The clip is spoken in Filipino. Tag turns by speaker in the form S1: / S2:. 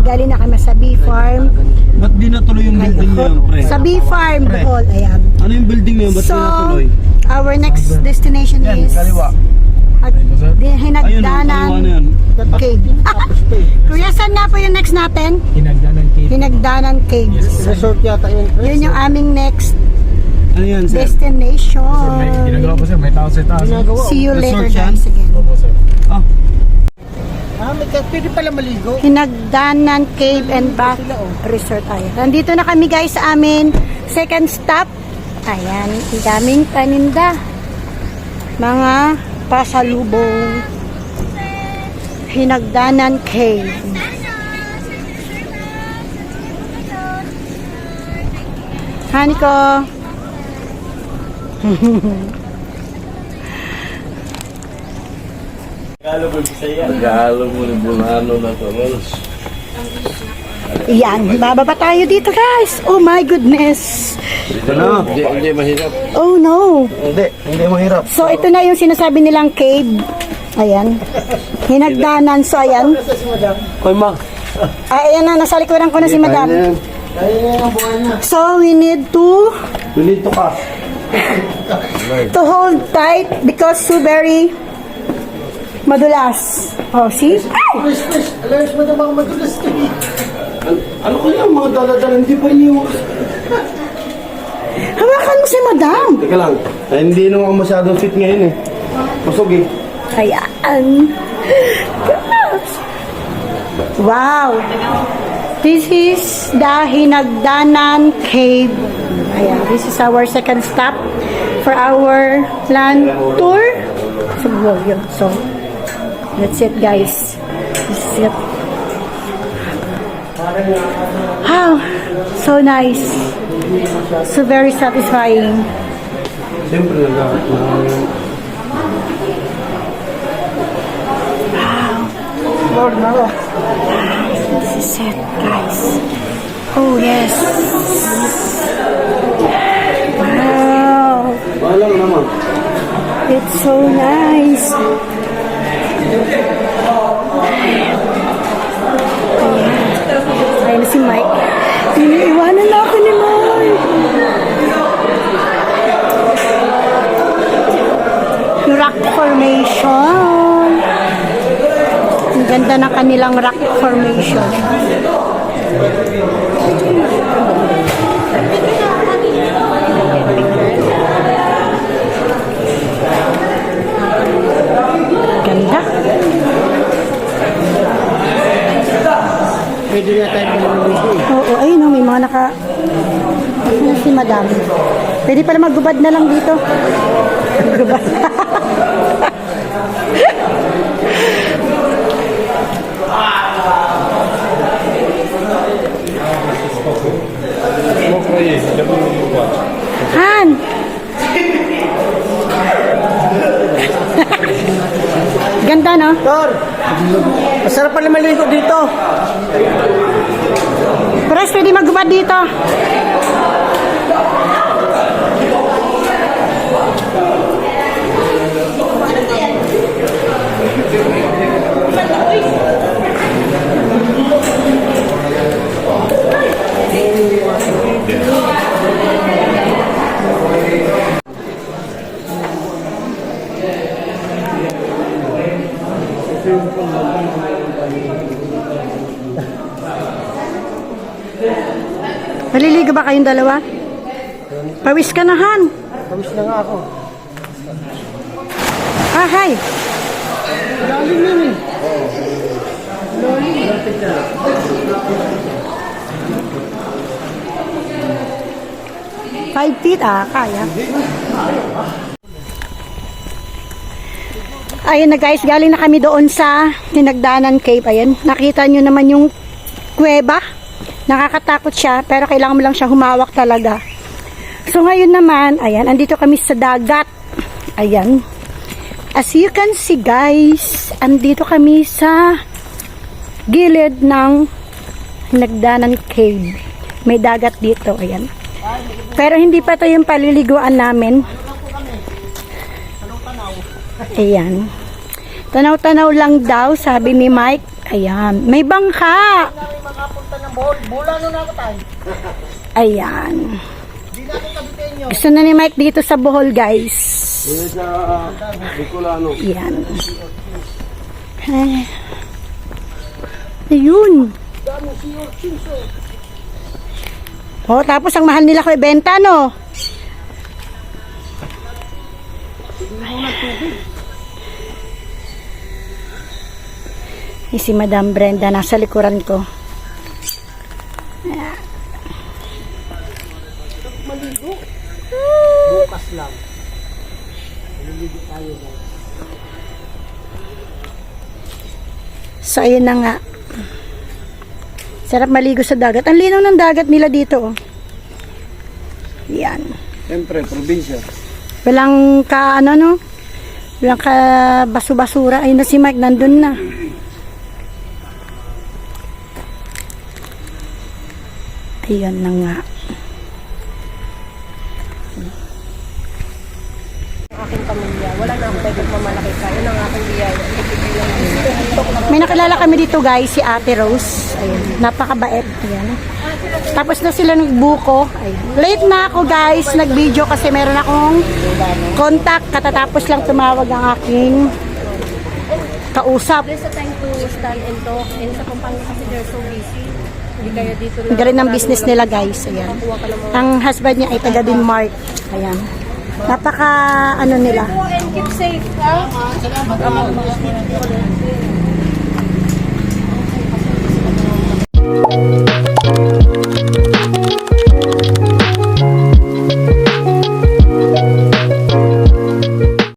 S1: galing na kami sa bee farm.
S2: Ba't di natuloy yung building na yun, pre?
S1: Sa bee farm, Bohol. Ayan.
S2: Ano yung building na yun? Ba't di
S1: So,
S2: natuloy?
S1: our next destination is
S2: Kaliwa.
S1: Hinagdanan
S2: Ayun, kaliwa na yan.
S1: Cave. Kuya, saan na po yung next natin?
S3: Hinagdanan Cave.
S1: Hinagdanan Cave.
S3: Resort yata yun.
S1: Yun yung aming next
S2: Ano yan, sir?
S1: destination.
S3: Ginagawa po sir, may tao sa taas.
S1: See you later,
S2: Resort yan?
S1: guys, again.
S3: Opo sir.
S2: Ah,
S3: Pwede pala maligo.
S1: Hinagdanan Cave and Bath Resort. Ayan. Nandito na kami, guys, sa amin second stop. Ayan, ang daming paninda. Mga pasalubong. Hinagdanan Cave. Hani ko.
S2: Tagalog mo ni Bulano na to, Rolls.
S1: Yan, bababa tayo dito, guys. Oh my goodness.
S2: Dito na. Hindi mahirap.
S1: Oh no.
S2: Hindi mahirap.
S1: So ito na yung sinasabi nilang cave. Ayan. Hinagdanan. So ayan.
S2: Koy, ma.
S1: Ayan na, nasa likuran ko na si madam. So we need to
S2: Pilito ka.
S1: hold tight because so very madulas. Oh, see? Ay!
S3: Alayos mo naman madulas to eh.
S2: Ano kaya mga daladala? Hindi pa niyo.
S1: Hawakan mo si madam.
S2: Teka lang. Hindi naman ako masyadong fit ngayon eh. Pasog eh.
S1: Ayan. Wow. This is the Hinagdanan Cave. Ayan, this is our second stop for our land tour. So, that's it, guys. This is it. Wow, so nice. So very satisfying.
S2: Siyempre nag-aat na.
S1: This is it, guys. Oh, yes. Wow.
S2: Walang naman.
S1: It's so nice. Ayan na si Mike. Iniiwanan na ako ni Mike. Yung rock formation. Ang ganda ng kanilang rock formation. Ganda.
S3: Pwede na tayo maligo eh.
S1: Oo, ayun o, may mga naka... Ayun si madam. Pwede pala maggubad na lang dito. Maggubad. Han! Ganda, no?
S3: Tor! Masarap pala maligo dito.
S1: Pres, pwede maggubad dito. Maliligo ba kayong dalawa? Pawis ka na, Han.
S3: Pawis na nga ako.
S1: Ah, hi.
S3: Lalim yun eh.
S1: 5 feet, kaya. Ayun na guys, galing na kami doon sa Hinagdanan Cave. Ayan, nakita nyo naman yung kuweba. Nakakatakot siya, pero kailangan mo lang siya humawak talaga. So ngayon naman, ayan, andito kami sa dagat. Ayan. As you can see guys, andito kami sa gilid ng Hinagdanan Cave. May dagat dito, ayan. Pero hindi pa to yung paliliguan namin. Ayan. Tanaw-tanaw lang daw, sabi ni Mike. Ayan. May bangka.
S3: makapunta ng Bohol. Bulano na ako tayo.
S1: Ayan.
S3: Hindi na ako kabitenyo.
S1: Gusto na ni Mike dito sa Bohol, guys.
S2: Yun sa Bicolano.
S1: Yan. Ay. Ayun. Oh, tapos ang mahal nila ko ibenta, no? Si Madam Brenda nasa likuran ko.
S3: Bukas lang.
S1: So, ayun na nga. Sarap maligo sa dagat. Ang linaw ng dagat nila dito, oh. Yan.
S2: Siyempre, probinsya.
S1: Walang ka, ano, no? Walang ka basu-basura. Ayun na si Mike, nandun na. Ayun na nga.
S4: Aking pamilya. Wala na akong pwedeng mamalaki ka. Yun ang aking biyaya.
S1: May nakilala kami dito, guys, si Ate Rose. Ayun, napakabait. Ayan. Tapos na sila nagbuko. Ayun. Late na ako, guys, nag-video kasi meron akong contact. Katatapos lang tumawag ang aking kausap.
S4: There's a time to stand and talk. And sa kumpanya kasi they're so busy. Hindi kaya dito lang.
S1: Ang galing ng business nila, guys. Ayan. Ang husband niya ay taga Denmark. Ayan. Napaka, ano nila.
S4: And keep safe. Ha?